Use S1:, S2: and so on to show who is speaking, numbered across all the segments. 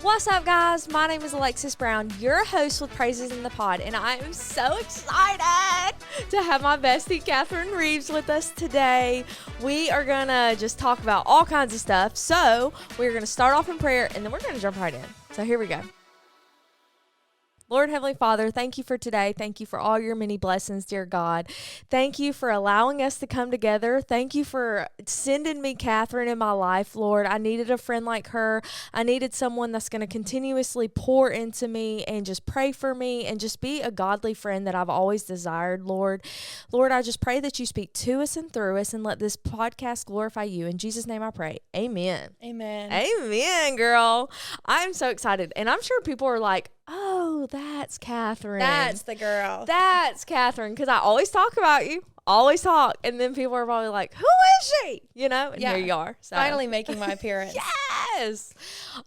S1: What's up, guys? My name is Alexis Brown, your host with Praises in the Pod, and I am so excited to have my bestie, Catherine Reeves, with us today. We are going to just talk about all kinds of stuff. So we're going to start off in prayer, and then we're going to jump right in. So here we go. Lord, Heavenly Father, thank you for today. Thank you for all your many blessings, dear God. Thank you for allowing us to come together. Thank you for sending me Catherine in my life, Lord. I needed a friend like her. I needed someone that's going to continuously pour into me and just pray for me and just be a godly friend that I've always desired, Lord. Lord, I just pray that you speak to us and through us and let this podcast glorify you. In Jesus' name I pray. Amen.
S2: Amen.
S1: Amen, girl. I'm so excited. And I'm sure people are like, oh, that's Catherine.
S2: That's the girl.
S1: That's Catherine. Because I always talk about you. Always talk. And then people are probably like, who is she? You know? And
S2: Yeah.
S1: here you are. So.
S2: Finally making my appearance.
S1: Yes.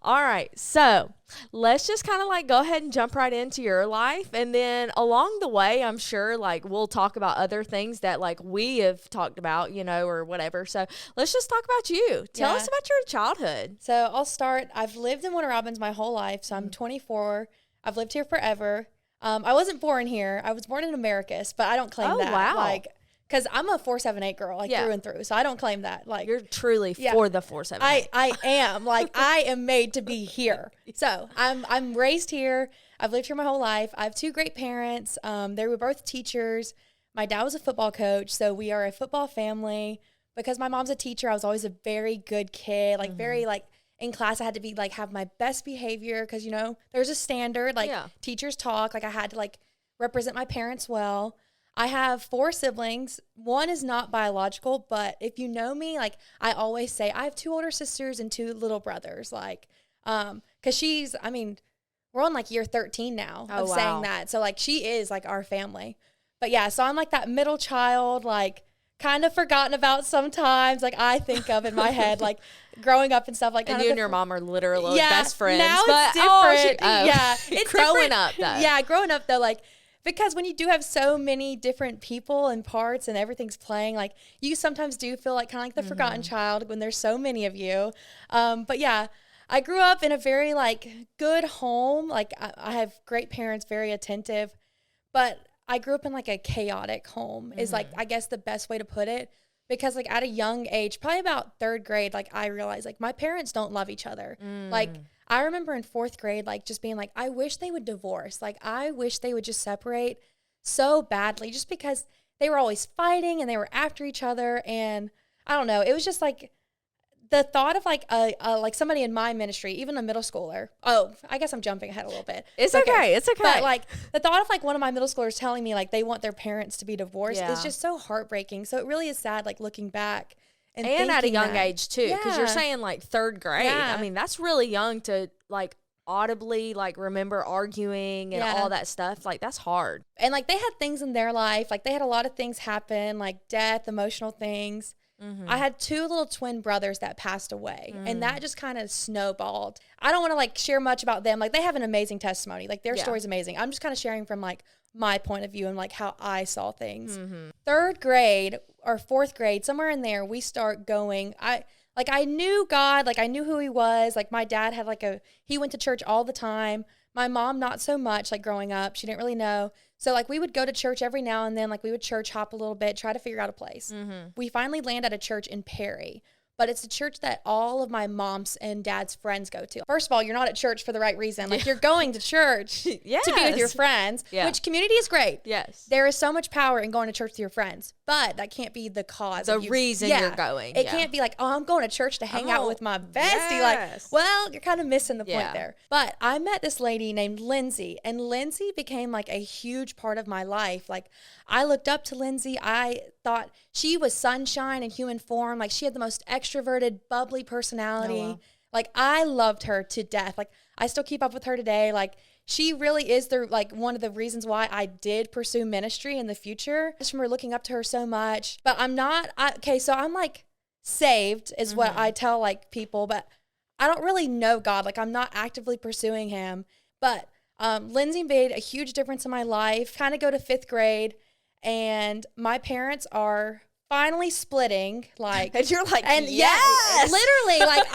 S1: All right. So let's just kind of like go ahead and jump right into your life. And then along the way, I'm sure like we'll talk about other things that like we have talked about, you know, or whatever. So let's just talk about you. Tell us about your childhood.
S2: So I'll start. I've lived in Warner Robins my whole life. So I'm 24. I've lived here forever. I wasn't born here. I was born in Americus, but I don't claim that.
S1: Wow.
S2: Like, because I'm a 478 girl, like through and through. So I don't claim that. Like,
S1: you're truly for the 478.
S2: I am. Like, I am made to be here. So I'm raised here. I've lived here my whole life. I have two great parents. They were both teachers. My dad was a football coach, so we are a football family. Because my mom's a teacher, I was always a very good kid, like very like in class, I had to be like have my best behavior because, you know, there's a standard, like teachers talk, like I had to like represent my parents well. I have 4 siblings. One is not biological, but if you know me, like I always say I have 2 older sisters and 2 little brothers, like, cause we're on like year 13 now of saying that. So like she is like our family, but yeah, so I'm like that middle child, like kind of forgotten about sometimes, like I think of in my head, like growing up and stuff like that.
S1: And you and your mom are literally best friends.
S2: Now
S1: but,
S2: it's different. Yeah.
S1: It's growing up though.
S2: Yeah, growing up though, like because when you do have so many different people and parts and everything's playing, like you sometimes do feel like kind of like the forgotten child when there's so many of you. But yeah, I grew up in a very like good home. Like I have great parents, very attentive, but I grew up in like a chaotic home is like, I guess the best way to put it, because like at a young age, probably about 3rd grade, like I realized like my parents don't love each other. Like I remember in 4th grade, like just being like, I wish they would divorce. Like I wish they would just separate so badly just because they were always fighting and they were after each other. And I don't know, it was just like the thought of like like somebody in my ministry, even a middle schooler. Oh, I guess I'm jumping ahead a little bit.
S1: It's okay. It's okay.
S2: But like the thought of like one of my middle schoolers telling me like they want their parents to be divorced is just so heartbreaking. So it really is sad like looking back and
S1: at a young age too, because you're saying like 3rd grade.
S2: Yeah.
S1: I mean, that's really young to like audibly like remember arguing and all that stuff. Like that's hard.
S2: And like they had things in their life, like they had a lot of things happen, like death, emotional things. I had 2 little twin brothers that passed away, and that just kind of snowballed. I don't want to like share much about them. Like they have an amazing testimony. Like their story's amazing. I'm just kind of sharing from like my point of view and like how I saw things. 3rd grade or 4th grade, somewhere in there, we start going. I knew God, like I knew who he was. Like my dad had like he went to church all the time. My mom, not so much, like growing up, she didn't really know. So like we would go to church every now and then, like we would church hop a little bit, try to figure out a place. We finally land at a church in Perry, but it's a church that all of my mom's and dad's friends go to. First of all, you're not at church for the right reason. Like you're going to church to be with your friends, which community is great.
S1: Yes.
S2: There is so much power in going to church with your friends, but that can't be the cause.
S1: The reason you're going.
S2: It can't be like, oh, I'm going to church to hang out with my bestie. Like, well, you're kind of missing the point there. But I met this lady named Lindsay, and Lindsay became like a huge part of my life. Like I looked up to Lindsay. I thought she was sunshine in human form. Like she had the most extroverted, bubbly personality. Oh, wow. Like I loved her to death. Like I still keep up with her today. Like she really is one of the reasons why I did pursue ministry in the future. Just from her looking up to her so much. But I'm not, so I'm like saved is what I tell like people, but I don't really know God. Like I'm not actively pursuing him. But Lindsay made a huge difference in my life. Kind of go to 5th grade. And my parents are finally splitting, like,
S1: And you're like,
S2: and
S1: yes,
S2: literally, like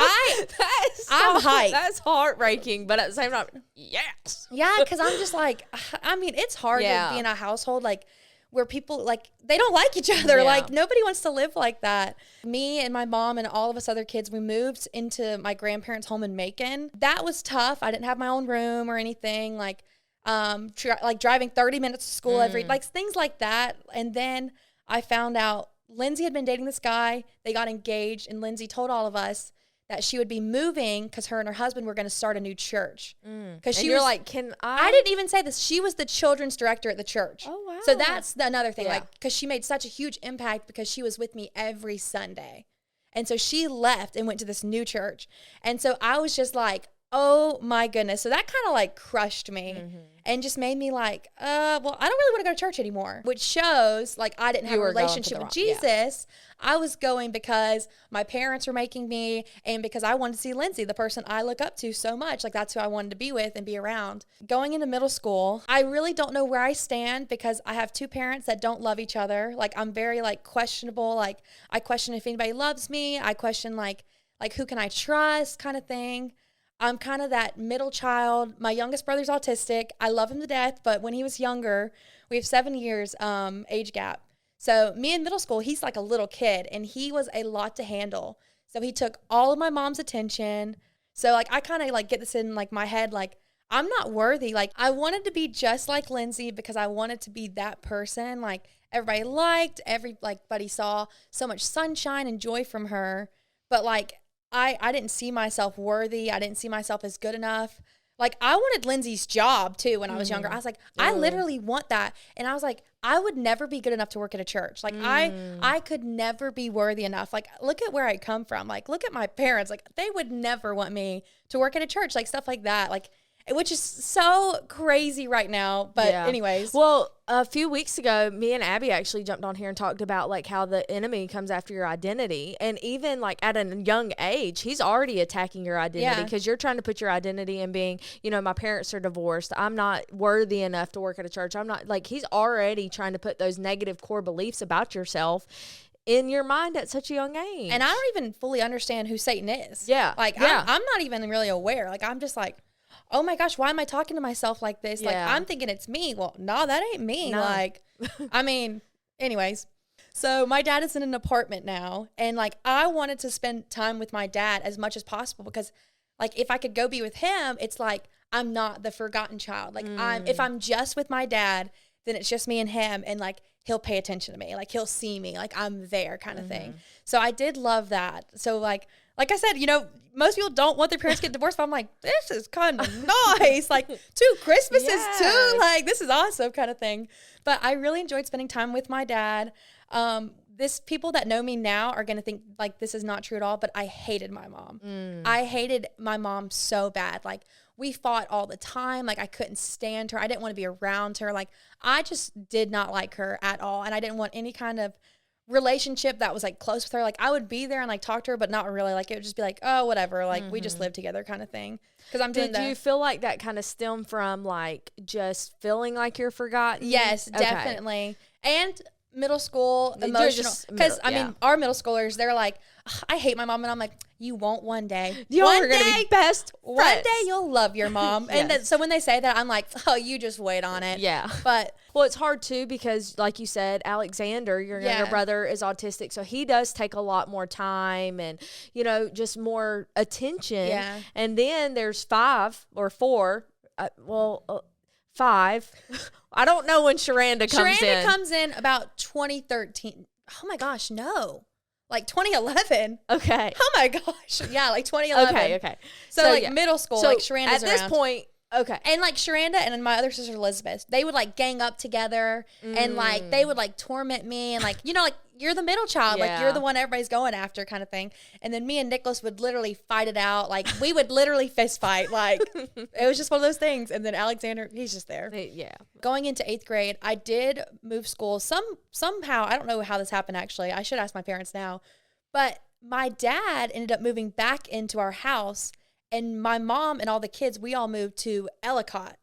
S2: I'm hyped.
S1: That's heartbreaking, but at the same time, yes.
S2: Yeah, because I'm just like, I mean, it's hard to be in a household like where people like they don't like each other.
S1: Yeah.
S2: Like nobody wants to live like that. Me and my mom and all of us other kids, we moved into my grandparents' home in Macon. That was tough. I didn't have my own room or anything. Like, like driving 30 minutes to school like things like that. And then I found out Lindsay had been dating this guy. They got engaged, and Lindsay told all of us that she would be moving because her and her husband were going to start a new church.
S1: Because you're like, can
S2: I didn't even say this. She was the children's director at the church.
S1: Oh, wow.
S2: So that's another thing.
S1: Yeah.
S2: Like, because she made such a huge impact because she was with me every Sunday. And so she left and went to this new church. And so I was just like, oh my goodness. So that kind of like crushed me and just made me like, well, I don't really want to go to church anymore, which shows like I didn't have a relationship with Jesus. I was going because my parents were making me and because I wanted to see Lindsay, the person I look up to so much. Like that's who I wanted to be with and be around. Going into middle school, I really don't know where I stand because I have two parents that don't love each other. Like I'm very like questionable. Like I question if anybody loves me. I question like who can I trust kind of thing. I'm kind of that middle child. My youngest brother's autistic. I love him to death, but when he was younger, we have 7 years age gap. So me in middle school, he's like a little kid, and he was a lot to handle. So he took all of my mom's attention. So like I kind of like get this in like my head, like I'm not worthy. Like I wanted to be just like Lindsay because I wanted to be that person. Like everybody liked, everybody saw so much sunshine and joy from her, but like I didn't see myself worthy. I didn't see myself as good enough. Like I wanted Lindsay's job too when I was younger. I was like, I literally want that. And I was like, I would never be good enough to work at a church. Like I could never be worthy enough. Like look at where I come from. Like look at my parents. Like they would never want me to work at a church. Like stuff like that. Like which is so crazy right now. But anyways.
S1: Well, a few weeks ago, me and Abby actually jumped on here and talked about like how the enemy comes after your identity. And even like at a young age, he's already attacking your identity because you're trying to put your identity in being, you know, my parents are divorced. I'm not worthy enough to work at a church. I'm not like, he's already trying to put those negative core beliefs about yourself in your mind at such a young age.
S2: And I don't even fully understand who Satan is.
S1: Yeah.
S2: Like I'm not even really aware. Like I'm just like, oh my gosh, why am I talking to myself like this? Like, I'm thinking it's me. Well, no, that ain't me. No. Like, I mean, anyways. So my dad is in an apartment now. And like, I wanted to spend time with my dad as much as possible because like, if I could go be with him, it's like, I'm not the forgotten child. Like if I'm just with my dad, then it's just me and him. And like, he'll pay attention to me. Like he'll see me. Like I'm there kind of thing. So I did love that. So like I said, you know, most people don't want their parents to get divorced, but I'm like, this is kind of nice. Like 2 Christmases too. Like this is awesome kind of thing. But I really enjoyed spending time with my dad. People that know me now are going to think like this is not true at all, but I hated my mom. I hated my mom so bad. Like we fought all the time. Like I couldn't stand her. I didn't want to be around her. Like I just did not like her at all. And I didn't want any kind of relationship that was like close with her. Like I would be there and like talk to her, but not really. Like it would just be like, oh, whatever. Like we just live together kind of thing. Because I'm doing
S1: Did you feel like that kind of stemmed from like just feeling like you're forgotten?
S2: Yes, definitely. And middle school emotional. Because I mean, our middle schoolers, they're like, I hate my mom, and I'm like, you won't one day.
S1: You're gonna be best friends.
S2: One day you'll love your mom. And so when they say that, I'm like, oh, you just wait on it.
S1: Yeah.
S2: But
S1: well, it's hard too because, like you said, Alexander, your younger brother, is autistic, so he does take a lot more time and just more attention.
S2: Yeah.
S1: And then there's 5 or 4. 5. I don't know when Sharanda comes in.
S2: Sharanda comes in about 2013. Oh my gosh, no. Like 2011.
S1: Okay.
S2: Oh my gosh. Yeah, like 2011.
S1: Okay.
S2: So like middle school, like Sharanda's
S1: around. At this point, okay.
S2: And like Sharanda and my other sister Elizabeth, they would like gang up together and like they would like torment me and like, like you're the middle child. Like you're the one everybody's going after kind of thing. And then me and Nicholas would literally fight it out. Like we would literally fist fight. Like it was just one of those things. And then Alexander, he's just there.
S1: Yeah.
S2: Going into 8th grade, I did move schools. Somehow, I don't know how this happened actually. I should ask my parents now. But my dad ended up moving back into our house, and my mom and all the kids, we all moved to Ellicott.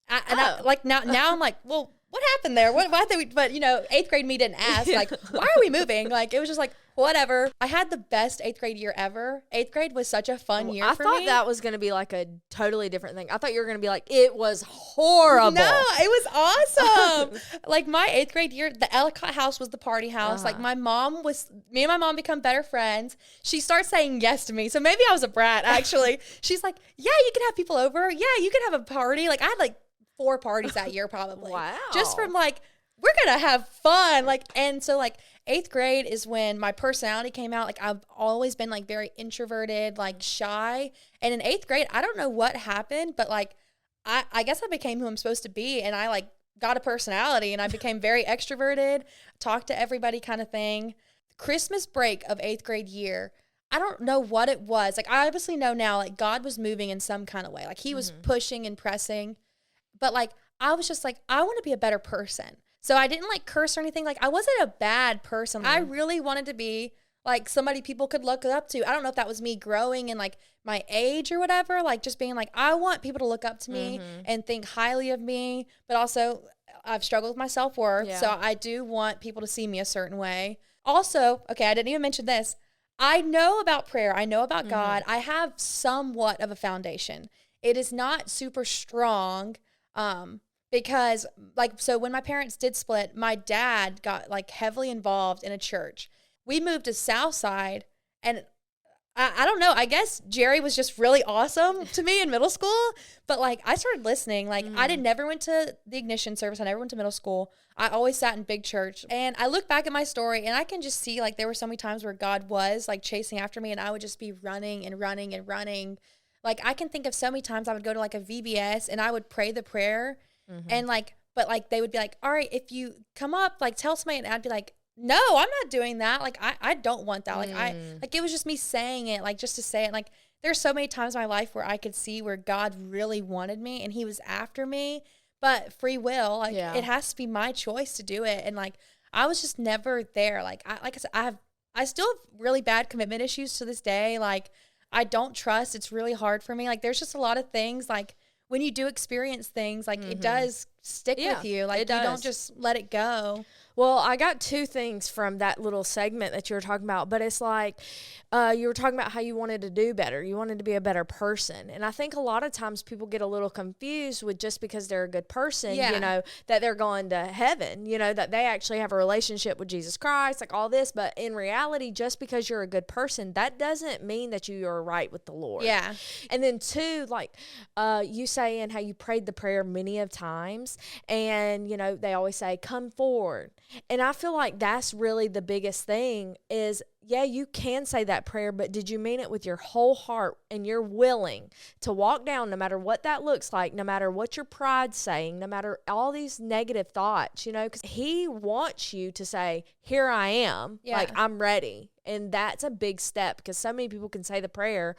S2: Now I'm like, well, what happened there? Why did we, but you know, 8th grade me didn't ask, like, why are we moving? Like, it was just like, whatever. I had the best 8th grade year ever. 8th grade was such a fun year for me.
S1: I thought that was going to be like a totally different thing. I thought you were going to be like, it was horrible.
S2: No, it was awesome. Like, my 8th grade year, the Ellicott house was the party house. Like, me and my mom become better friends. She starts saying yes to me. So maybe I was a brat, actually. She's like, yeah, you can have people over. Yeah, you can have a party. Like, I had like 4 parties that year probably.
S1: Wow.
S2: Just from like, we're going to have fun. Like, and so like 8th grade is when my personality came out. Like, I've always been like very introverted, like shy. And in 8th grade, I don't know what happened, but like, I guess I became who I'm supposed to be. And I like got a personality and I became very extroverted, talk to everybody kind of thing. Christmas break of 8th grade year, I don't know what it was. Like, I obviously know now, like, God was moving in some kind of way. Like, he was pushing and pressing. But, like, I was just like, I want to be a better person. So I didn't, like, curse or anything. Like, I wasn't a bad person. I really wanted to be, like, somebody people could look up to. I don't know if that was me growing in, like, my age or whatever. Like, just being like, I want people to look up to me and think highly of me. But also, I've struggled with my self-worth. Yeah. So I do want people to see me a certain way. Also, okay, I didn't even mention this. I know about prayer. I know about God. I have somewhat of a foundation. It is not super strong. Because like, so when my parents did split, my dad got like heavily involved in a church. We moved to Southside, and I don't know, I guess Jerry was just really awesome to me in middle school, but like I started listening. Like never went to the ignition service. I never went to middle school. I always sat in big church, and I look back at my story and I can just see like there were so many times where God was like chasing after me and I would just be running and running and running. Like I can think of so many times I would go to like a VBS and I would pray the prayer and like, but like they would be like, all right, if you come up, like tell somebody, and I'd be like, no, I'm not doing that. Like, I don't want that. Like, like it was just me saying it, like just to say it. Like there's so many times in my life where I could see where God really wanted me and he was after me, but free will, like it has to be my choice to do it. And like, I was just never there. Like I said, I still have really bad commitment issues to this day. Like I don't trust. It's really hard for me. Like there's just a lot of things like when you do experience things, like it does stick with you. Like you don't just let it go.
S1: Well, I got 2 things from that little segment that you were talking about, but it's like you were talking about how you wanted to do better. You wanted to be a better person. And I think a lot of times people get a little confused with just because they're a good person, you know, that they're going to heaven, you know, that they actually have a relationship with Jesus Christ, like all this. But in reality, just because you're a good person, that doesn't mean that you are right with the Lord.
S2: Yeah.
S1: And then 2, like you saying how you prayed the prayer many of times and, you know, they always say, come forward. And I feel like that's really the biggest thing is, yeah, you can say that prayer, but did you mean it with your whole heart and you're willing to walk down no matter what that looks like, no matter what your pride's saying, no matter all these negative thoughts, you know, because he wants you to say, here I am, like I'm ready. And that's a big step because so many people can say the prayer,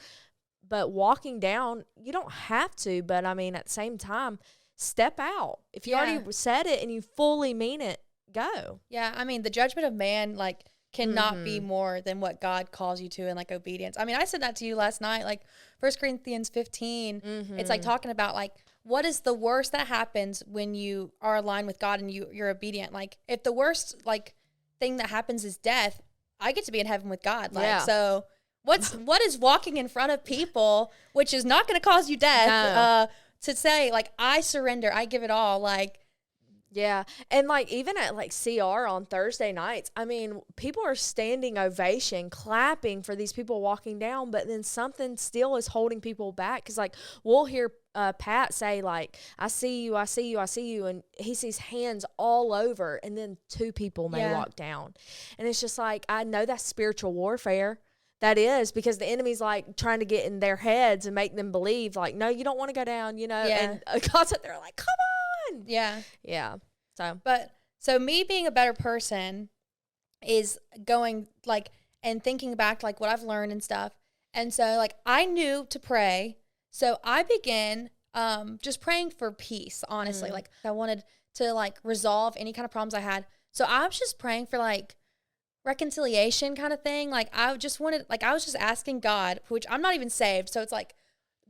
S1: but walking down, you don't have to. But I mean, at the same time, step out. If you already said it and you fully mean it, go.
S2: Yeah, I mean, the judgment of man, like, cannot be more than what God calls you to in, like, obedience. I mean, I said that to you last night, like, 1 Corinthians 15, it's, like, talking about, like, what is the worst that happens when you are aligned with God and you're obedient? Like, if the worst, like, thing that happens is death, I get to be in heaven with God. Like, so what is walking in front of people, which is not going to cause you death, to say, like, I surrender, I give it all, like,
S1: yeah. And like even at like CR on Thursday nights, I mean, people are standing ovation, clapping for these people walking down, but then something still is holding people back. Cause like we'll hear Pat say like, I see you, I see you, I see you. And he sees hands all over and then 2 people may walk down. And it's just like, I know that's spiritual warfare. That is because the enemy's like trying to get in their heads and make them believe like, no, you don't want to go down, you know? And God's out there like, come on.
S2: Yeah.
S1: Yeah.
S2: So me being a better person is going like and thinking back like what I've learned and stuff. And so like I knew to pray. So I began just praying for peace, honestly. Like I wanted to like resolve any kind of problems I had. So I was just praying for like reconciliation kind of thing. Like I just wanted, like I was just asking God, which I'm not even saved. So it's like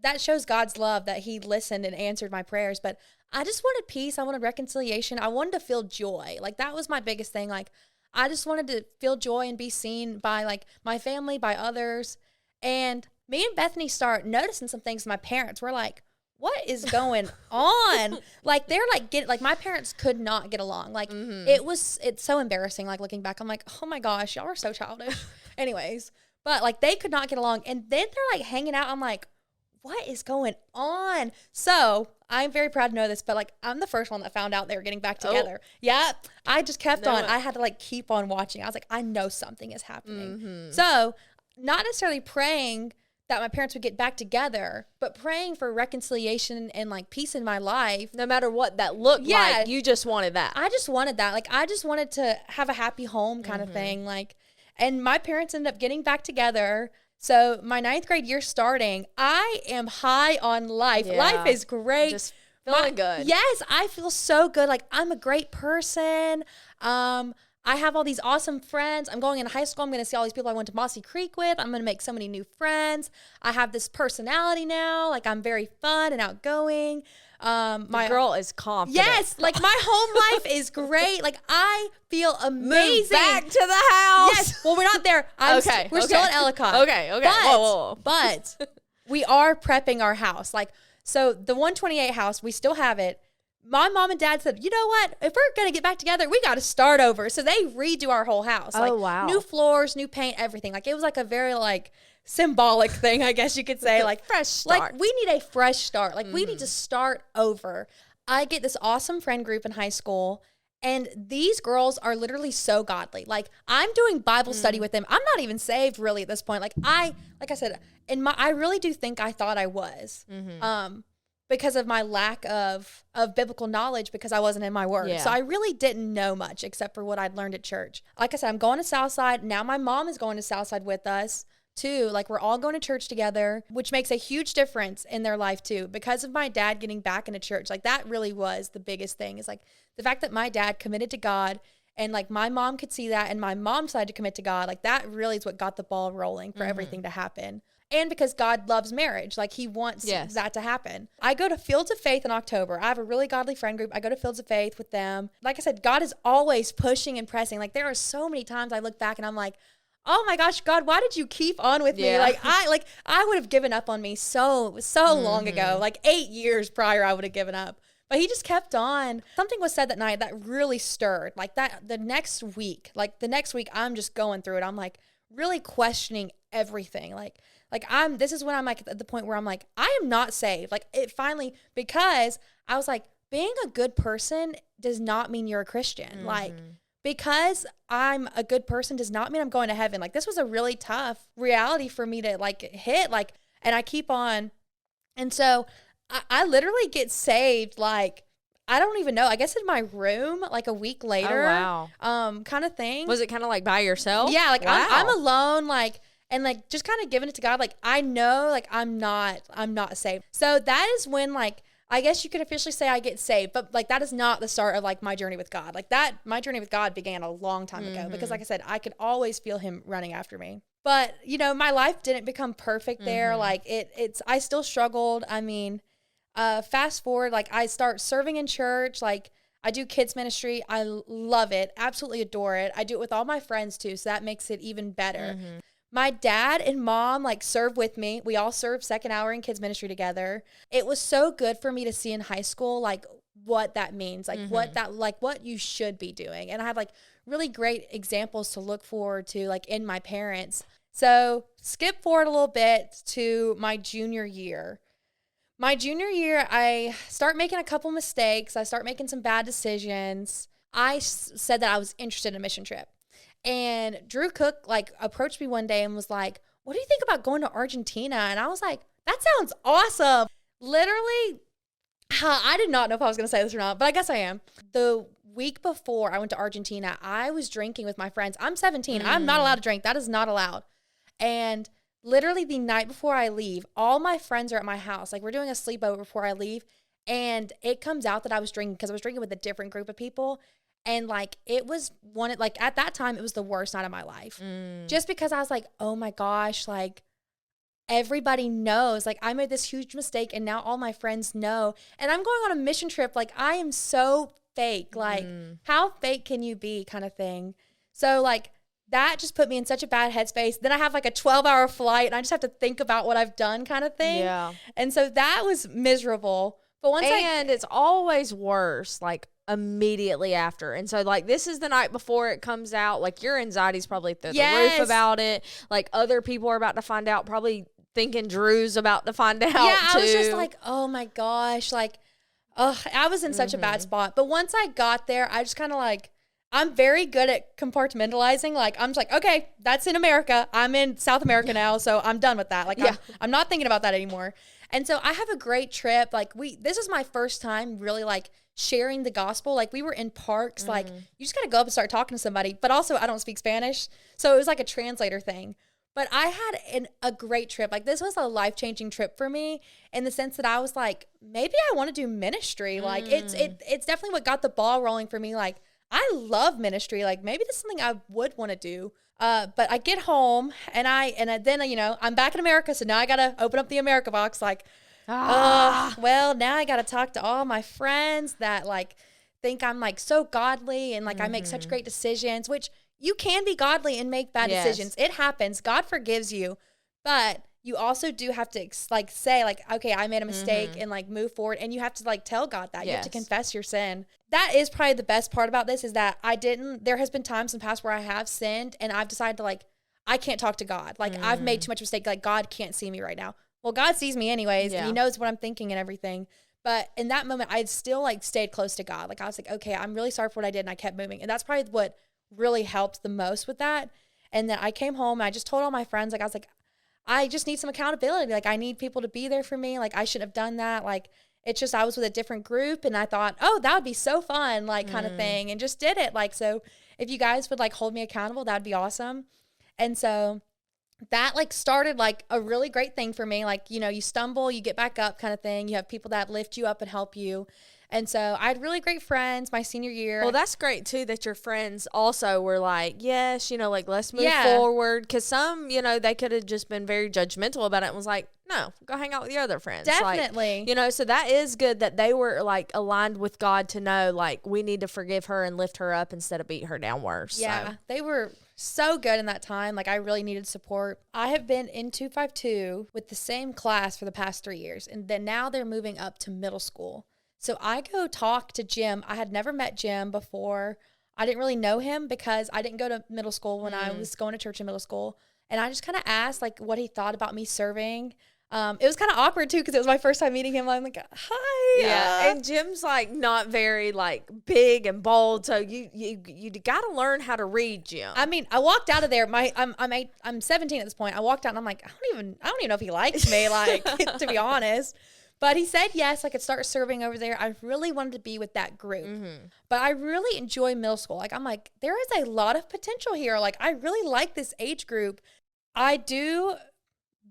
S2: that shows God's love that he listened and answered my prayers. But I just wanted peace. I wanted reconciliation. I wanted to feel joy. Like, that was my biggest thing. Like, I just wanted to feel joy and be seen by, like, my family, by others. And me and Bethany start noticing some things. My parents were like, what is going on? Like, they're like, my parents could not get along. Like, it's so embarrassing. Like, looking back, I'm like, oh my gosh, y'all are so childish. Anyways, but like, they could not get along. And then they're like hanging out. I'm like, what is going on? So I'm very proud to know this, but like, I'm the first one that found out they were getting back together. Yeah. I just kept on. I had to like keep on watching. I was like, I know something is happening. So not necessarily praying that my parents would get back together, but praying for reconciliation and like peace in my life.
S1: No matter what that looked like, you just wanted that.
S2: I just wanted that. Like, I just wanted to have a happy home kind of thing. Like, and my parents ended up getting back together. So my 9th grade year starting, I am high on life. Yeah. Life is great.
S1: Just feeling good.
S2: Yes, I feel so good. Like, I'm a great person. I have all these awesome friends. I'm going into high school. I'm going to see all these people I went to Mossy Creek with. I'm going to make so many new friends. I have this personality now. Like, I'm very fun and outgoing.
S1: My girl is confident.
S2: Yes, like, my home life is great. Like, I feel amazing.
S1: Move back to the house.
S2: Yes. Well, we're not there. We're still in Ellicott.
S1: Okay.
S2: But,
S1: whoa.
S2: But we are prepping our house. Like, so the 128 house, we still have it. My mom and dad said, you know what? If we're going to get back together, we got to start over. So they redo our whole house.
S1: Oh,
S2: like,
S1: wow.
S2: New floors, new paint, everything. Like, it was like a very like symbolic thing, I guess you could say. Like,
S1: fresh start.
S2: Like, we need a fresh start. Like, we need to start over. I get this awesome friend group in high school, and these girls are literally so godly. Like, I'm doing Bible study with them. I'm not even saved really at this point. Like I said, I really do think I thought I was. Because of my lack of biblical knowledge, because I wasn't in my word. Yeah. So I really didn't know much except for what I'd learned at church. Like I said, I'm going to Southside. Now my mom is going to Southside with us too. Like, we're all going to church together, which makes a huge difference in their life too. Because of my dad getting back into church, like, that really was the biggest thing, is like the fact that my dad committed to God, and like my mom could see that, and my mom decided to commit to God. Like, that really is what got the ball rolling for everything to happen. And because God loves marriage. Like, he wants that to happen. I go to Fields of Faith in October. I have a really godly friend group. I go to Fields of Faith with them. Like I said, God is always pushing and pressing. Like, there are so many times I look back and I'm like, oh my gosh, God, why did you keep on with me? Like, I would have given up on me so long ago. Like, 8 years prior, I would have given up. But he just kept on. Something was said that night that really stirred. Like, that the next week, I'm just going through it. I'm like really questioning everything. This is when I'm like at the point where I'm like, I am not saved. Like, it finally, because I was like, being a good person does not mean you're a Christian. Like, because I'm a good person does not mean I'm going to heaven. Like, this was a really tough reality for me to like hit, like, and I keep on. And so I literally get saved. Like, I don't even know, I guess in my room, like a week later.
S1: Oh, wow.
S2: Kind of thing.
S1: Was it kind of like by yourself?
S2: Yeah. Like,
S1: wow.
S2: I'm alone. Like, and like just kind of giving it to God. Like, I know, like, I'm not saved. So that is when, like, I guess you could officially say I get saved, but like, that is not the start of like my journey with God. Like, that, my journey with God began a long time ago, because like I said, I could always feel him running after me. But, you know, my life didn't become perfect there. Like, I still struggled. I mean, fast forward, like, I start serving in church. Like, I do kids ministry. I love it. Absolutely adore it. I do it with all my friends too. So that makes it even better. My dad and mom like serve with me. We all serve second hour in kids ministry together. It was so good for me to see in high school, like, what that means, like what you should be doing. And I have like really great examples to look forward to, like, in my parents. So skip forward a little bit to my junior year. My junior year, I start making a couple mistakes. I start making some bad decisions. I said that I was interested in a mission trip. And Drew Cook like approached me one day and was like, what do you think about going to Argentina? And I was like, that sounds awesome. Literally, I did not know if I was going to say this or not, but I guess I am. The week before I went to Argentina, I was drinking with my friends. I'm 17. I'm not allowed to drink. That is not allowed. And literally the night before I leave, all my friends are at my house. Like, we're doing a sleepover before I leave. And it comes out that I was drinking because I was drinking with a different group of people. And like, it was at that time, it was the worst night of my life. Just because I was like, oh my gosh, like, everybody knows, like, I made this huge mistake and now all my friends know. And I'm going on a mission trip. Like, I am so fake. Like, how fake can you be kind of thing? So, like, that just put me in such a bad headspace. Then I have like a 12-hour flight and I just have to think about what I've done kind of thing.
S1: Yeah.
S2: And so that was miserable. But
S1: it's always worse, like, immediately after. And so, like, this is the night before it comes out. Like, your anxiety's probably through the roof about it. Like, other people are about to find out, probably thinking Drew's about to find out,
S2: I was
S1: too.
S2: just like, oh my gosh. Like, I was in such a bad spot. But once I got there, I just kind of like, I'm very good at compartmentalizing. Like, I'm just like, okay, that's in America. I'm in South America now, so I'm done with that. Like, I'm not thinking about that anymore. And so I have a great trip. Like, this is my first time really, like, sharing the gospel. Like, we were in parks. Like, you just got to go up and start talking to somebody. But also, I don't speak Spanish. So it was like a translator thing. But I had a great trip. Like, this was a life-changing trip for me in the sense that I was like, maybe I want to do ministry. Like, it's definitely what got the ball rolling for me. Like, I love ministry. Like, maybe this is something I would want to do. But I get home and then, you know, I'm back in America. So now I got to open up the America box. Like, well, now I got to talk to all my friends that, like, think I'm, like, so godly and, like, I make such great decisions, which you can be godly and make bad decisions. It happens. God forgives you. But you also do have to, like, say, like, okay, I made a mistake and, like, move forward. And you have to, like, tell God that. You have to confess your sin. That is probably the best part about this is that there has been times in the past where I have sinned and I've decided to, like, I can't talk to God. Like, I've made too much mistake. Like, God can't see me right now. Well, God sees me anyways, and he knows what I'm thinking and everything. But in that moment, I still, like, stayed close to God. Like, I was like, okay, I'm really sorry for what I did, and I kept moving. And that's probably what really helped the most with that. And then I came home, and I just told all my friends, like, I was like, I just need some accountability. Like, I need people to be there for me. Like, I shouldn't have done that. Like, it's just I was with a different group, and I thought, oh, that would be so fun, like, kind of thing, and just did it. Like, so if you guys would, like, hold me accountable, that'd be awesome. And so that, like, started, like, a really great thing for me. Like, you know, you stumble, you get back up kind of thing. You have people that lift you up and help you. And so I had really great friends my senior year.
S1: Well, that's great, too, that your friends also were like, yes, you know, like, let's move forward. Because some, you know, they could have just been very judgmental about it and was like, no, go hang out with your other friends.
S2: Definitely.
S1: Like, you know, so that is good that they were, like, aligned with God to know, like, we need to forgive her and lift her up instead of beat her down worse.
S2: Yeah,
S1: so.
S2: They were so good in that time. Like, I really needed support. I have been in 252 with the same class for the past 3 years. And then now they're moving up to middle school. So I go talk to Jim. I had never met Jim before. I didn't really know him because I didn't go to middle school when I was going to church in middle school. And I just kind of asked, like, what he thought about me serving. It was kind of awkward, too, because it was my first time meeting him. I'm like, hi.
S1: Yeah, and Jim's, like, not very, like, big and bold, so you got to learn how to read Jim.
S2: I mean, I walked out of there. I'm 17 at this point. I walked out, and I'm like, I don't even know if he likes me, like, to be honest. But he said yes, I could start serving over there. I really wanted to be with that group. But I really enjoy middle school. Like, I'm like, there is a lot of potential here. Like, I really like this age group. I do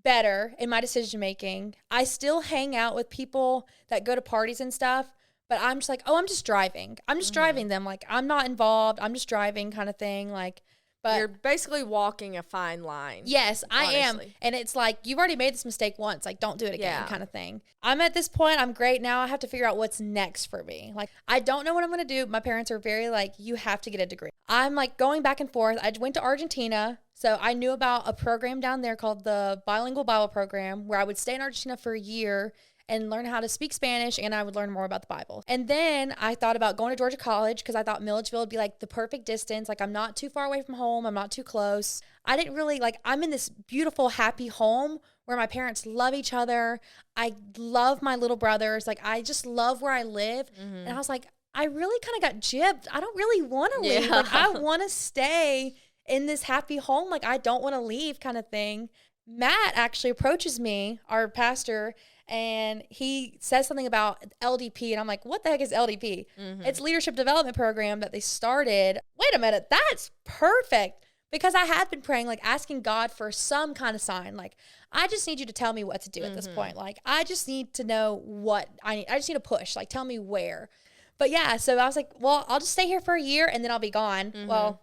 S2: better in my decision making. I still hang out with people that go to parties and stuff, but I'm just like, oh, I'm just driving. I'm just driving them. Like, I'm not involved. I'm just driving kind of thing. Like, but
S1: you're basically walking a fine line.
S2: Yes, I am. And it's like, you've already made this mistake once. Like, don't do it again kind of thing. I'm at this point. I'm great now. I have to figure out what's next for me. Like, I don't know what I'm going to do. My parents are very like, you have to get a degree. I'm like going back and forth. I went to Argentina. So I knew about a program down there called the Bilingual Bible Program where I would stay in Argentina for a year and learn how to speak Spanish, and I would learn more about the Bible. And then I thought about going to Georgia College because I thought Milledgeville would be like the perfect distance. Like, I'm not too far away from home. I'm not too close. I didn't really, like, I'm in this beautiful, happy home where my parents love each other. I love my little brothers. Like, I just love where I live. And I was like, I really kind of got gypped. I don't really want to leave. Like, I want to stay in this happy home. Like, I don't want to leave kind of thing. Matt actually approaches me, our pastor, and he says something about LDP, and I'm like, what the heck is LDP? It's leadership development program that they started. Wait a minute, that's perfect. Because I had been praying, like, asking God for some kind of sign. Like, I just need you to tell me what to do at this point. Like, I just need to know what I need. I just need to push. Like, tell me where. But yeah, so I was like, well, I'll just stay here for a year, and then I'll be gone. Well,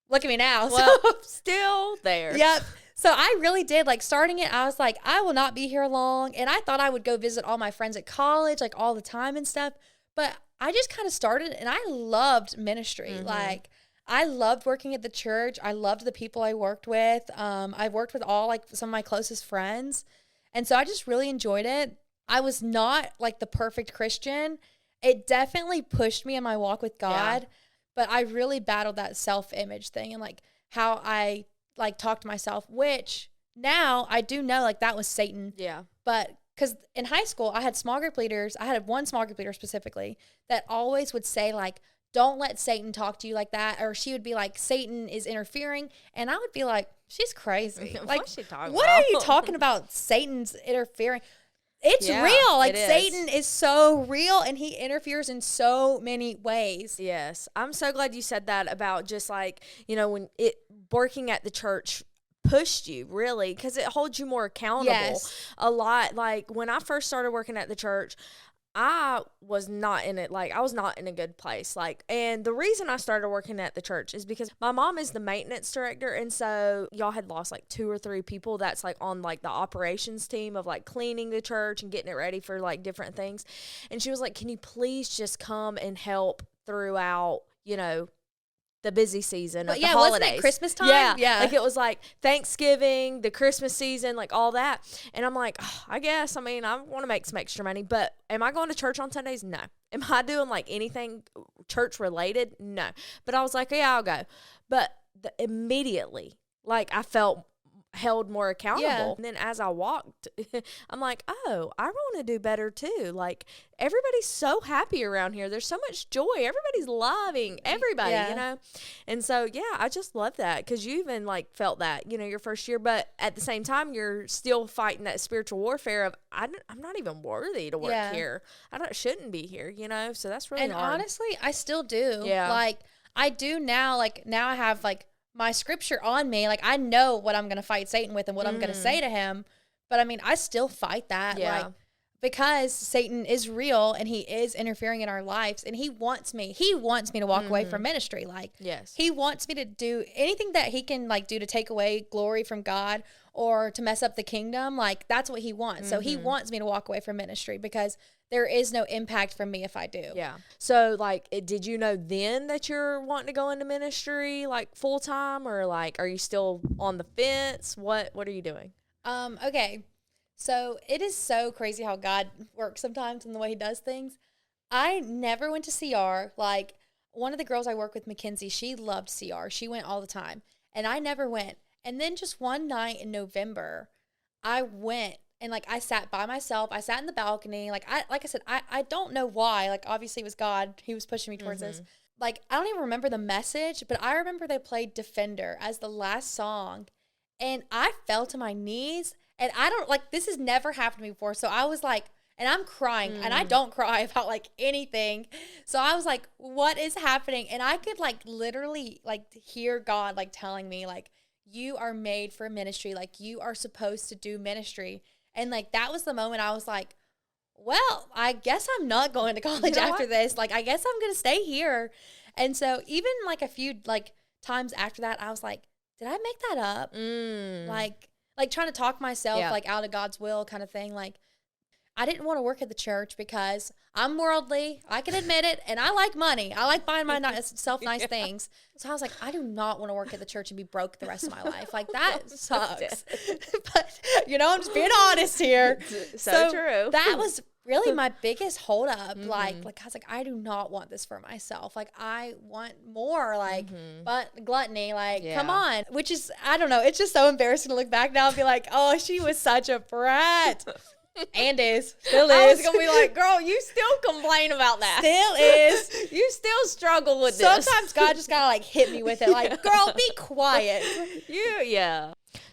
S2: look at me now.
S1: Well, still there.
S2: Yep. So I really did, like, starting it, I was like, I will not be here long. And I thought I would go visit all my friends at college, like, all the time and stuff. But I just kind of started, and I loved ministry. Like, I loved working at the church. I loved the people I worked with. I worked with all, like, some of my closest friends. And so I just really enjoyed it. I was not, like, the perfect Christian. It definitely pushed me in my walk with God. But I really battled that self-image thing and, like, how I, like, talk to myself, which now I do know, like, that was Satan.
S1: Yeah.
S2: But because in high school, I had small group leaders. I had one small group leader specifically that always would say, like, don't let Satan talk to you like that. Or she would be like, Satan is interfering. And I would be like, she's crazy. Like,
S1: What's she talking
S2: what
S1: about?
S2: are you talking about? Satan's interfering. It's
S1: Yeah,
S2: real. Like,
S1: it is.
S2: Satan is so real, and he interferes in so many ways.
S1: Yes. I'm so glad you said that about just like, you know, when it working at the church pushed you really because it holds you more accountable a lot. Like when I first started working at the church, I was not in it. Like I was not in a good place. Like, and the reason I started working at the church is because my mom is the maintenance director. And so y'all had lost like 2 or 3 people that's like on like the operations team of like cleaning the church and getting it ready for like different things. And she was like, can you please just come and help throughout, you know, the busy season of the holidays.
S2: Wasn't it Christmas time?
S1: Yeah. Like it was like Thanksgiving, the Christmas season, like all that. And I'm like, oh, I guess, I mean, I want to make some extra money, but am I going to church on Sundays? No. Am I doing like anything church related? No. But I was like, yeah, I'll go. But immediately, like I felt held more accountable. Yeah. And then as I walked, I'm like, oh, I want to do better too. Like everybody's so happy around here. There's so much joy. Everybody's loving everybody, you know? And so, yeah, I just love that because you even like felt that, you know, your first year, but at the same time, you're still fighting that spiritual warfare of, I'm not even worthy to work here. Shouldn't be here, you know? So that's really hard.
S2: And honestly, I still do.
S1: Yeah.
S2: Like I do now, like now I have like my scripture on me. Like I know what I'm going to fight Satan with and what I'm going to say to him. But I mean, I still fight that.
S1: Yeah.
S2: Like, because Satan is real and he is interfering in our lives and he wants me to walk away from ministry. Like,
S1: yes,
S2: he wants me to do anything that he can like do to take away glory from God or to mess up the kingdom. Like that's what he wants. So he wants me to walk away from ministry because there is no impact from me if I do.
S1: Yeah. So like, did you know then that you're wanting to go into ministry like full time or like, are you still on the fence? What are you doing?
S2: Okay. So it is so crazy how God works sometimes and the way he does things. I never went to CR. Like one of the girls I work with, Mackenzie, she loved CR. She went all the time and I never went. And then just one night in November, I went and like I sat by myself. I sat in the balcony. Like I said, I don't know why. Like obviously it was God. He was pushing me towards this. Like I don't even remember the message, but I remember they played Defender as the last song. And I fell to my knees. And I don't, like, this has never happened to me before. So I was like, and I'm crying. And I don't cry about, like, anything. So I was like, what is happening? And I could, like, literally, like, hear God, like, telling me, like, you are made for ministry. Like, you are supposed to do ministry. And, like, that was the moment I was like, well, I guess I'm not going to college after this. Like, I guess I'm going to stay here. And so even, like, a few, like, times after that, I was like, did I make that up? Like trying to talk myself like out of God's will kind of thing. Like I didn't want to work at the church because I'm worldly. I can admit it. And I like money. I like buying myself nice things. So I was like, I do not want to work at the church and be broke the rest of my life. Like that sucks. But you know, I'm just being honest here.
S1: So true.
S2: That was really my biggest hold up. Like I was like, I do not want this for myself. Like I want more, like, but gluttony, like, come on. Which is, I don't know. It's just so embarrassing to look back now and be like, oh, she was such a brat. And still is.
S1: I was going to be like, girl, you still complain about that.
S2: Still is.
S1: You still struggle with this.
S2: Sometimes God just kind of like hit me with it. Like, girl, be quiet.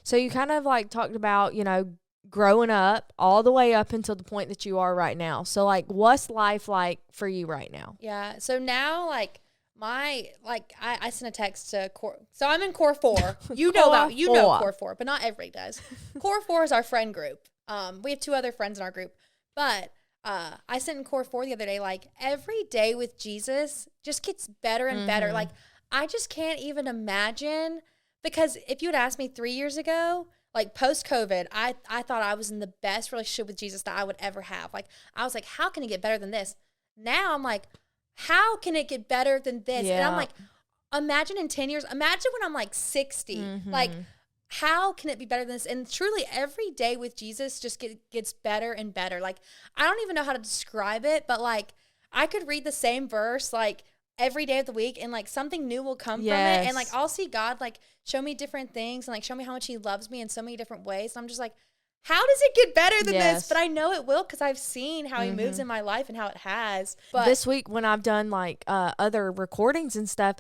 S1: So you kind of like talked about, you know, growing up all the way up until the point that you are right now. So like what's life like for you right now?
S2: Yeah. So now like I sent a text to core. So I'm in core 4. You know core 4, but not everybody does. Core 4 is our friend group. We have 2 other friends in our group, but I sent in core 4 the other day, like every day with Jesus just gets better and better. Like I just can't even imagine, because if you had asked me 3 years ago, like post-COVID, I thought I was in the best relationship with Jesus that I would ever have. Like, I was like, how can it get better than this? Now I'm like, how can it get better than this? And I'm like, imagine in 10 years, imagine when I'm like 60, like, how can it be better than this? And truly every day with Jesus just gets better and better. Like, I don't even know how to describe it, but like, I could read the same verse, like, every day of the week, and like something new will come from it. And like, I'll see God like show me different things and like show me how much he loves me in so many different ways. And I'm just like, how does it get better than this? But I know it will, because I've seen how he moves in my life and how it has. But
S1: this week when I've done like other recordings and stuff,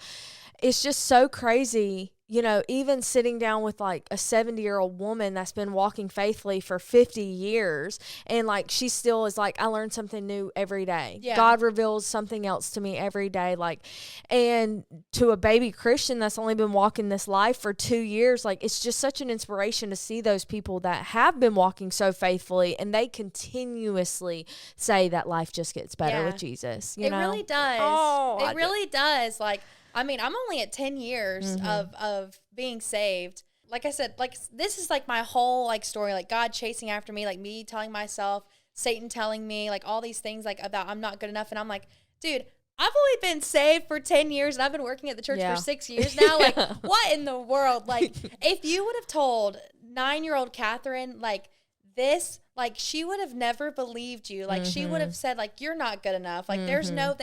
S1: it's just so crazy. You know, even sitting down with like a 70-year-old woman that's been walking faithfully for 50 years, and like she still is like, I learn something new every day.
S2: Yeah.
S1: God reveals something else to me every day. Like, and to a baby Christian that's only been walking this life for 2 years, like, it's just such an inspiration to see those people that have been walking so faithfully, and they continuously say that life just gets better with Jesus. You know?
S2: Really does.
S1: Oh,
S2: it really does. Like, I mean, I'm only at 10 years of being saved. Like I said, like, this is like my whole like story, like God chasing after me, like me telling myself, Satan telling me like all these things like about I'm not good enough. And I'm like, dude, I've only been saved for 10 years and I've been working at the church for 6 years now. Like, what in the world? Like, if you would have told 9-year-old Catherine, like, this, like, she would have never believed you. Like, she would have said, like, you're not good enough. Like, there's no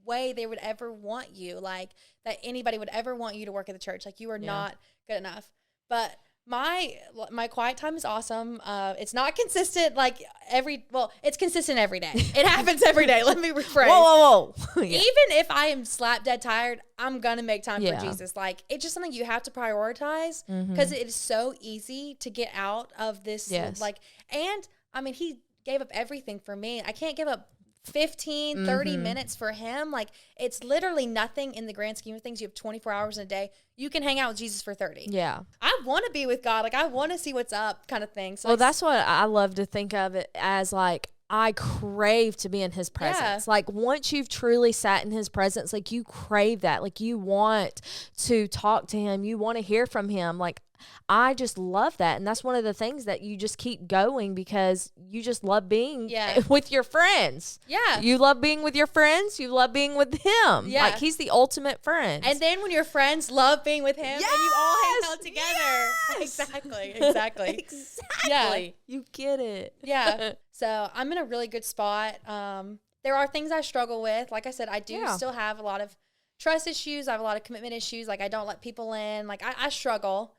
S2: way they would ever want you, like, that anybody would ever want you to work at the church. Like, you are not good enough. But my quiet time is awesome. It's not consistent like it's consistent every day. It happens every day. Let me rephrase.
S1: Whoa.
S2: Even if I am slap dead tired, I'm gonna make time for Jesus. Like, it's just something you have to prioritize, because it is so easy to get out of this. Like, and I mean, he gave up everything for me. I can't give up 15, 30 minutes for him. Like, it's literally nothing in the grand scheme of things. You have 24 hours in a day. You can hang out with Jesus for 30.
S1: Yeah.
S2: I want to be with God. Like, I want to see what's up, kind of thing. So
S1: well, that's what I love to think of it as. Like, I crave to be in his presence. Like, once you've truly sat in his presence, like, you crave that. Like, you want to talk to him. You want to hear from him. Like, I just love that. And that's one of the things that you just keep going, because you just love being with your friends. Yeah. You love being with your friends. You love being with him. Yeah. Like, he's the ultimate friend.
S2: And then when your friends love being with him, and you all hang out together. Exactly.
S1: Exactly. Yeah. You get it.
S2: Yeah. So I'm in a really good spot. There are things I struggle with. Like I said, I do still have a lot of trust issues. I have a lot of commitment issues. Like, I don't let people in. Like, I struggle,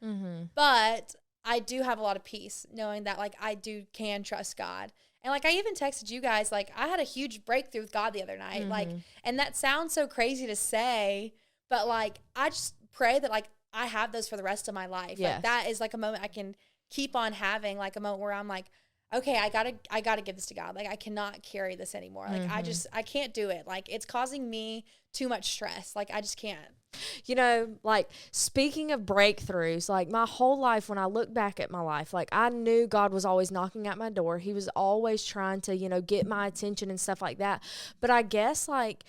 S2: but I do have a lot of peace knowing that, like, I can trust God. And like, I even texted you guys, like, I had a huge breakthrough with God the other night. Like, and that sounds so crazy to say, but like, I just pray that like I have those for the rest of my life. Like, that is like a moment I can keep on having, like a moment where I'm like, okay, I gotta give this to God. Like, I cannot carry this anymore. Like, I can't do it. Like, it's causing me too much stress. Like, I just can't.
S1: You know, like, speaking of breakthroughs, like, my whole life, when I look back at my life, like, I knew God was always knocking at my door. He was always trying to, you know, get my attention and stuff like that. But I guess, like,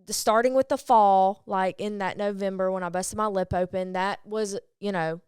S1: starting with the fall, like, in that November when I busted my lip open, that was, you know,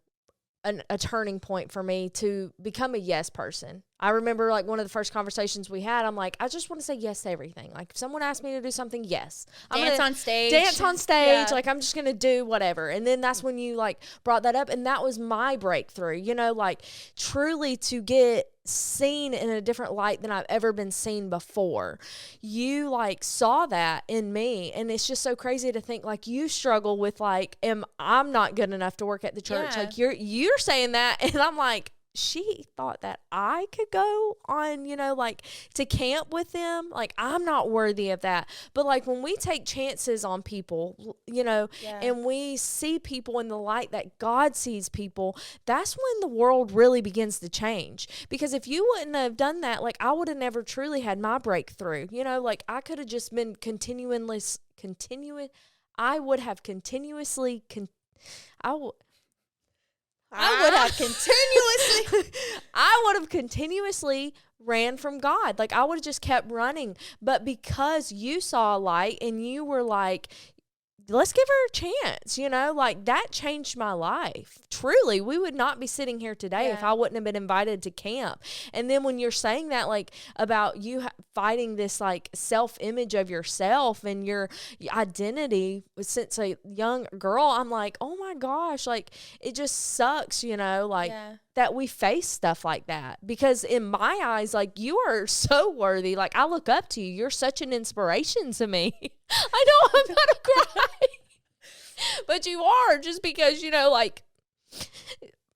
S1: a turning point for me to become a yes person. I remember, like, one of the first conversations we had, I'm like, I just want to say yes to everything. Like, if someone asks me to do something, yes.
S2: Dance on stage.
S1: Yeah. Like, I'm just going to do whatever. And then that's when you, like, brought that up. And that was my breakthrough, you know, like, truly to get seen in a different light than I've ever been seen before. You, like, saw that in me. And it's just so crazy to think, like, you struggle with, like, I'm not good enough to work at the church. Like, you're saying that. And I'm like, she thought that I could go on, you know, like, to camp with them. Like, I'm not worthy of that. But like, when we take chances on people, you know, and we see people in the light that God sees people, that's when the world really begins to change. Because if you wouldn't have done that, like, I would have never truly had my breakthrough. You know, like, I could have just been I would have continuously ran from God. Like, I would have just kept running. But because you saw a light and you were like, let's give her a chance, like that changed my life. Truly, we would not be sitting here today if I wouldn't have been invited to camp. And then when you're saying that, like about you fighting this like self-image of yourself and your identity since a young girl, I'm like, oh my gosh, like it just sucks, like that we face stuff like that, because in my eyes, like you are so worthy. Like I look up to you. You're such an inspiration to me. I know I'm gonna cry, but you are, just because, like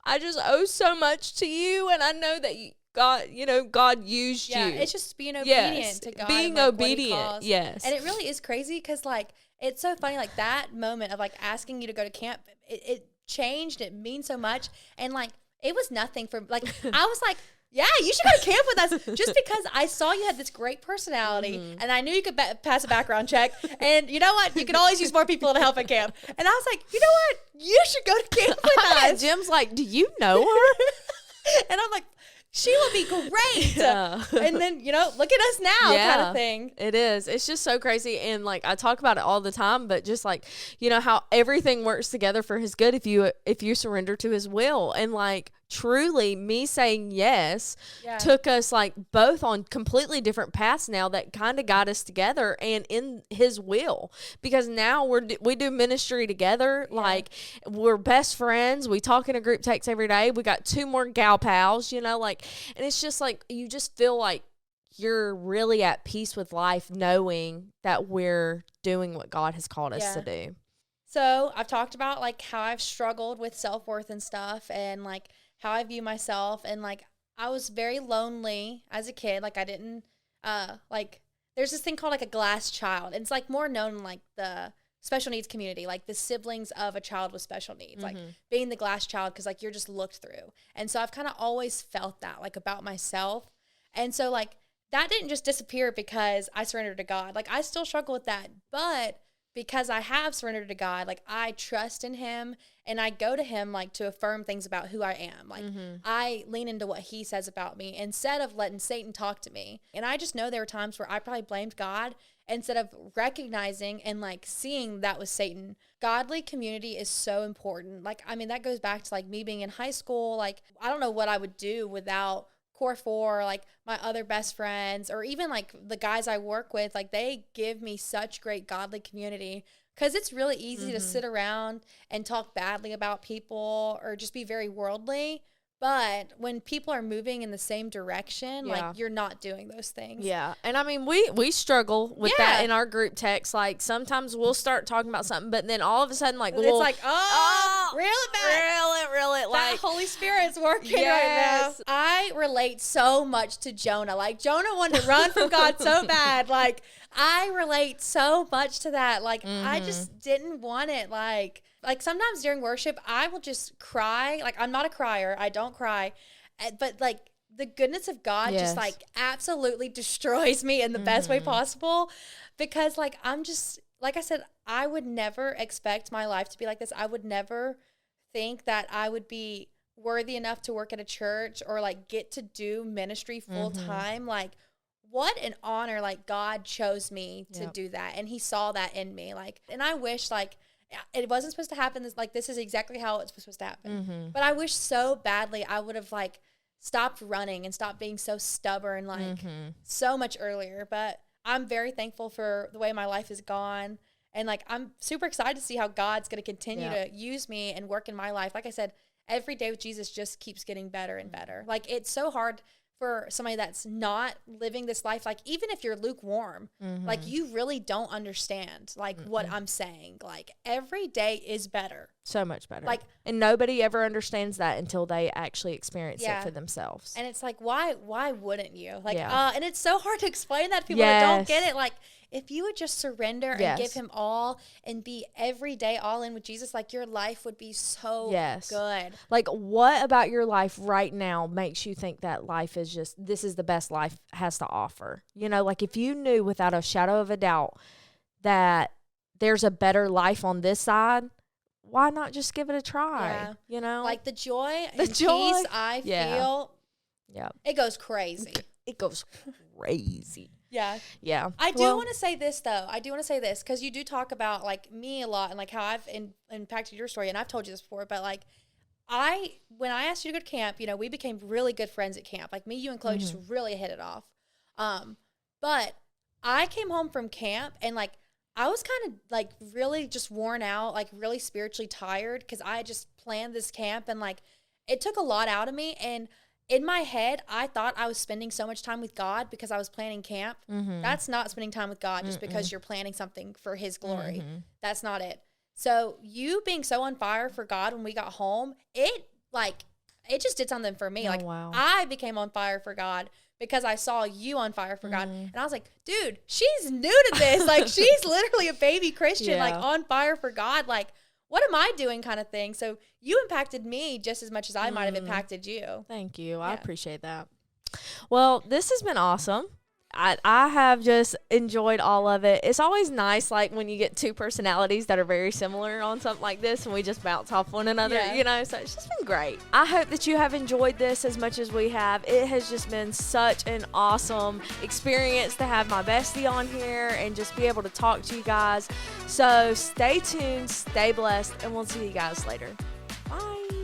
S1: I just owe so much to you. And I know that God used you.
S2: Yeah, it's just being obedient to God.
S1: Being
S2: like,
S1: obedient, yes.
S2: And it really is crazy because, like, it's so funny, like, that moment of, like, asking you to go to camp, it changed. It means so much. And, like, it was nothing for, like, I was like, yeah, you should go to camp with us, just because I saw you had this great personality, and I knew you could pass a background check. And you know what? You could always use more people to help at camp. And I was like, you know what? You should go to camp with us.
S1: Jim's like, do you know her?
S2: And I'm like, she will be great. And then, look at us now, kind of thing.
S1: It is. It's just so crazy. And like, I talk about it all the time, but just like, how everything works together for his good if you surrender to his will. And like, truly, me saying yes took us like both on completely different paths now that kind of got us together and in his will, because now we do ministry together. Like we're best friends. We talk in a group text every day. We got 2 more gal pals, like, and it's just like, you just feel like you're really at peace with life knowing that we're doing what God has called us to do.
S2: So I've talked about like how I've struggled with self-worth and stuff, and like how I view myself, and like I was very lonely as a kid. Like I didn't like, there's this thing called like a glass child. It's like more known in like the special needs community, like the siblings of a child with special needs, like being the glass child, because like you're just looked through. And so I've kind of always felt that like about myself. And so like that didn't just disappear because I surrendered to God. Like I still struggle with that, but because I have surrendered to God, like I trust in him, and I go to him like to affirm things about who I am. Like I lean into what he says about me instead of letting Satan talk to me. And I just know there were times where I probably blamed God instead of recognizing and like seeing that was Satan. Godly community is so important. Like, I mean, that goes back to like me being in high school. Like, I don't know what I would do without Core 4, like my other best friends, or even like the guys I work with. Like they give me such great godly community, because it's really easy to sit around and talk badly about people or just be very worldly. But when people are moving in the same direction, like you're not doing those things.
S1: Yeah. And I mean, we struggle with that in our group text. Like sometimes we'll start talking about something, but then all of a sudden, like,
S2: it's like, reel it back.
S1: Reel it. Like,
S2: that Holy Spirit's working right now. I relate so much to Jonah. Like Jonah wanted to run from God so bad. Like I relate so much to that. Like I just didn't want it. Like sometimes during worship, I will just cry. Like I'm not a crier. I don't cry. But like the goodness of God just like absolutely destroys me in the best way possible. Because like I'm just, like I said, I would never expect my life to be like this. I would never think that I would be worthy enough to work at a church or like get to do ministry full time. Like what an honor. Like God chose me to do that. And he saw that in me. Like, and I wish like, it wasn't supposed to happen. This is exactly how it's supposed to happen. But I wish so badly I would have like stopped running and stopped being so stubborn, like so much earlier. But I'm very thankful for the way my life has gone. And like, I'm super excited to see how God's going to continue to use me and work in my life. Like I said, every day with Jesus just keeps getting better and better. Like it's so hard for somebody that's not living this life. Like even if you're lukewarm, like you really don't understand like what I'm saying. Like every day is better.
S1: So much better. Like, and nobody ever understands that until they actually experience it for themselves.
S2: And it's like, why wouldn't you? Like, and it's so hard to explain that to people that don't get it. Like if you would just surrender and give him all and be every day all in with Jesus, like your life would be so good.
S1: Like what about your life right now makes you think that life is just, this is the best life has to offer? You know, like if you knew without a shadow of a doubt that there's a better life on this side, why not just give it a try?
S2: Yeah.
S1: You know,
S2: like the joy and peace I feel.
S1: Yeah.
S2: It goes crazy.
S1: It goes crazy.
S2: Yeah.
S1: Yeah.
S2: I do want to say this, though. I do want to say this because you do talk about, like, me a lot and, like, how I've impacted your story. And I've told you this before, but, like, when I asked you to go to camp, you know, we became really good friends at camp. Like, me, you, and Chloe just really hit it off. But I came home from camp and, like, I was kind of, like, really just worn out, like, really spiritually tired because I just planned this camp and, like, it took a lot out of me. And in my head, I thought I was spending so much time with God because I was planning camp. That's not spending time with God just because you're planning something for His glory. That's not it. So you being so on fire for God when we got home, it just did something for me.
S1: Wow.
S2: I became on fire for God because I saw you on fire for God. And I was like, dude, she's new to this. Like, she's literally a baby Christian, like, on fire for God. Like, what am I doing kind of thing? So you impacted me just as much as I might have impacted you.
S1: Thank you. I appreciate that. Well, this has been awesome. I have just enjoyed all of it. It's always nice, like, when you get two personalities that are very similar on something like this and we just bounce off one another, you know, so it's just been great. I hope that you have enjoyed this as much as we have. It has just been such an awesome experience to have my bestie on here and just be able to talk to you guys. So stay tuned, stay blessed, and we'll see you guys later. Bye.